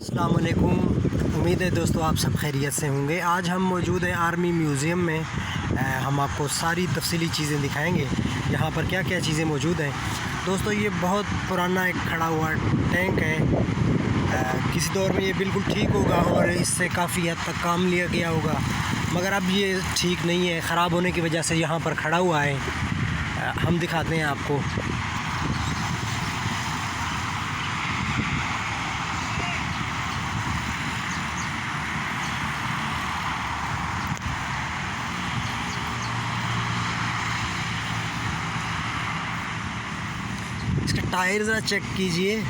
अस्सलाम वालेकुम। उम्मीद है दोस्तों आप सब खैरियत से होंगे। आज हम मौजूद हैं आर्मी म्यूज़ियम में। हम आपको सारी तफसीली चीज़ें दिखाएंगे यहाँ पर क्या क्या चीज़ें मौजूद हैं। दोस्तों ये बहुत पुराना एक खड़ा हुआ टैंक है। किसी दौर में ये बिल्कुल ठीक होगा और इससे काफ़ी हद तक काम लिया गया होगा, मगर अब ये ठीक नहीं है, ख़राब होने की वजह से यहाँ पर खड़ा हुआ है। हम दिखाते हैं आपको। इसके टायर ज़रा चेक कीजिए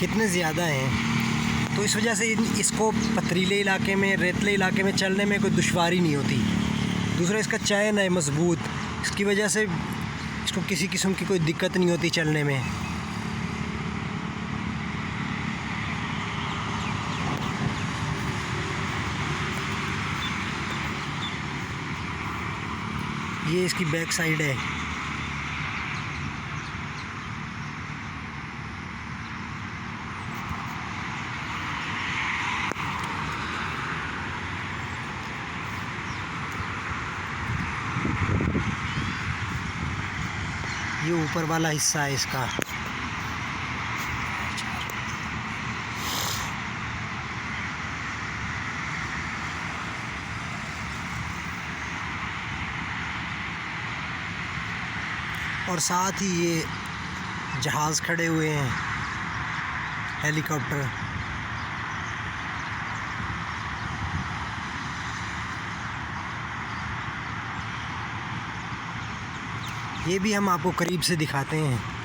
कितने ज़्यादा हैं, तो इस वजह से इसको पथरीले इलाके में, रेतले इलाके में चलने में कोई दुश्वारी नहीं होती। दूसरा इसका चैन है मज़बूत, इसकी वजह से इसको किसी किस्म की कोई दिक्कत नहीं होती चलने में। ये इसकी बैक साइड है। ये ऊपर वाला हिस्सा है इसका। और साथ ही ये जहाज़ खड़े हुए हैं, हेलीकॉप्टर। ये भी हम आपको करीब से दिखाते हैं।